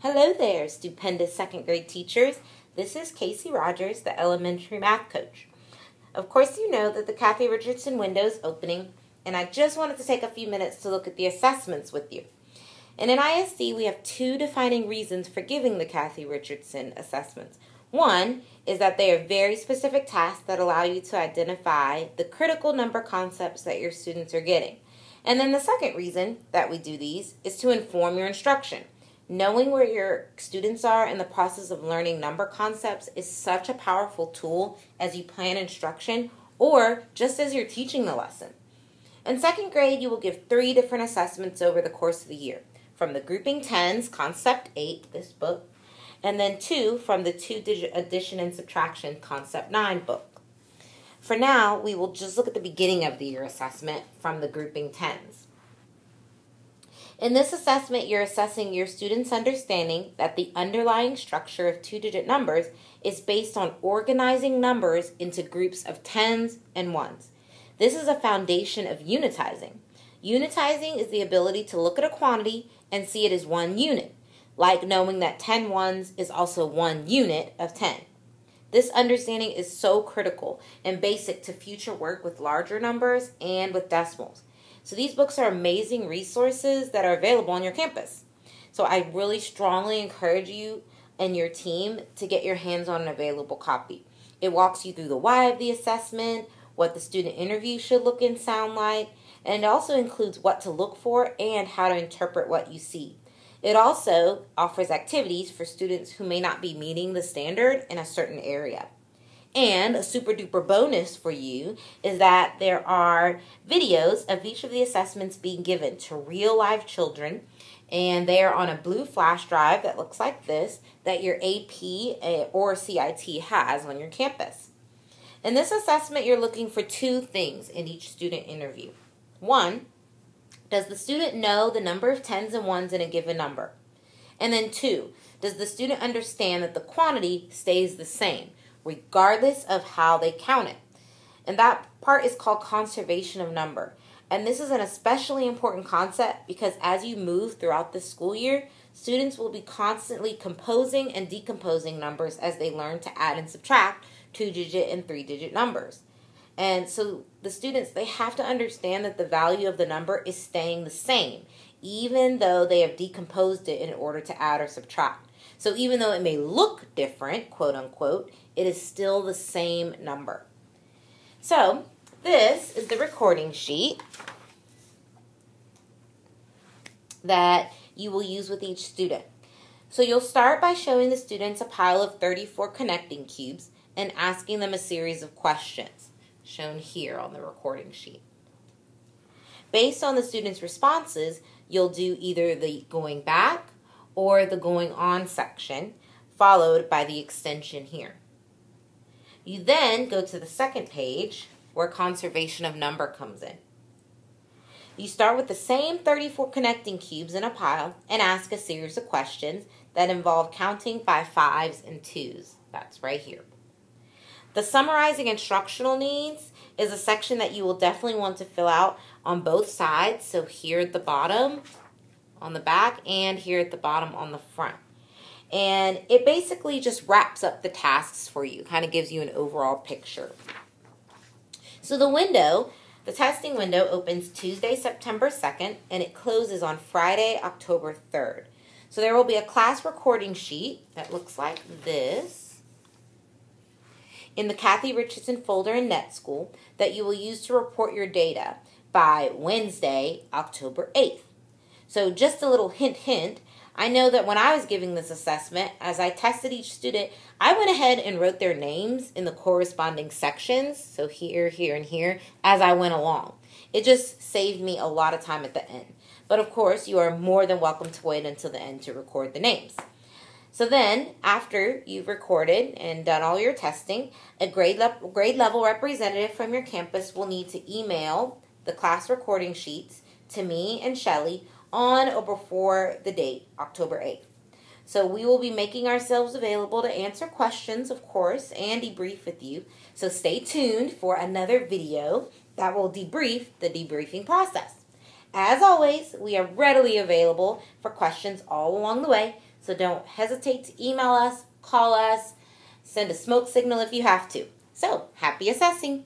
Hello there, stupendous second grade teachers. This is Casey Rogers, the elementary math coach. Of course, you know that the Kathy Richardson window is opening, and I just wanted to take a few minutes to look at the assessments with you. In NISD, we have two defining reasons for giving the Kathy Richardson assessments. One is that they are very specific tasks that allow you to identify the critical number concepts that your students are getting. And then the second reason that we do these is to inform your instruction. Knowing where your students are in the process of learning number concepts is such a powerful tool as you plan instruction or just as you're teaching the lesson. In second grade, you will give 3 different assessments over the course of the year. From the Grouping Tens, Concept 8, this book, and then 2 from the 2-digit addition and subtraction, Concept 9 book. For now, we will just look at the beginning of the year assessment from the Grouping Tens. In this assessment, you're assessing your students' understanding that the underlying structure of 2-digit numbers is based on organizing numbers into groups of tens and ones. This is a foundation of unitizing. Unitizing is the ability to look at a quantity and see it as one unit, like knowing that 10 ones is also 1 unit of 10. This understanding is so critical and basic to future work with larger numbers and with decimals. So these books are amazing resources that are available on your campus. So I really strongly encourage you and your team to get your hands on an available copy. It walks you through the why of the assessment, what the student interview should look and sound like, and it also includes what to look for and how to interpret what you see. It also offers activities for students who may not be meeting the standard in a certain area. And a super duper bonus for you is that there are videos of each of the assessments being given to real live children, and they are on a blue flash drive that looks like this that your AP or CIT has on your campus. In this assessment, you're looking for 2 things in each student interview. 1, does the student know the number of tens and ones in a given number? And then 2, does the student understand that the quantity stays the same, regardless of how they count it? And that part is called conservation of number. And this is an especially important concept because as you move throughout the school year, students will be constantly composing and decomposing numbers as they learn to add and subtract 2-digit and 3-digit numbers. And so the students, they have to understand that the value of the number is staying the same, even though they have decomposed it in order to add or subtract. So even though it may look different, quote unquote, it is still the same number. So this is the recording sheet that you will use with each student. So you'll start by showing the students a pile of 34 connecting cubes and asking them a series of questions, shown here on the recording sheet. Based on the students' responses, you'll do either the going back or the going on section, followed by the extension here. You then go to the second page where conservation of number comes in. You start with the same 34 connecting cubes in a pile and ask a series of questions that involve counting by 5s and 2s. That's right here. The summarizing instructional needs is a section that you will definitely want to fill out on both sides. So here at the bottom on the back and here at the bottom on the front. And it basically just wraps up the tasks for you, kind of gives you an overall picture. So the testing window opens Tuesday, September 2nd, and it closes on Friday, October 3rd. So there will be a class recording sheet that looks like this in the Kathy Richardson folder in NetSchool that you will use to report your data by Wednesday, October 8th. So just a little hint, I know that when I was giving this assessment, as I tested each student, I went ahead and wrote their names in the corresponding sections, so here, here, and here, as I went along. It just saved me a lot of time at the end. But of course, you are more than welcome to wait until the end to record the names. So then, after you've recorded and done all your testing, a grade level representative from your campus will need to email the class recording sheets to me and Shelly on or before the date, October 8th. So we will be making ourselves available to answer questions, of course, and debrief with you. So stay tuned for another video that will debrief the debriefing process. As always, we are readily available for questions all along the way, So don't hesitate to email us, call us, send a smoke signal if you have to. So, happy assessing!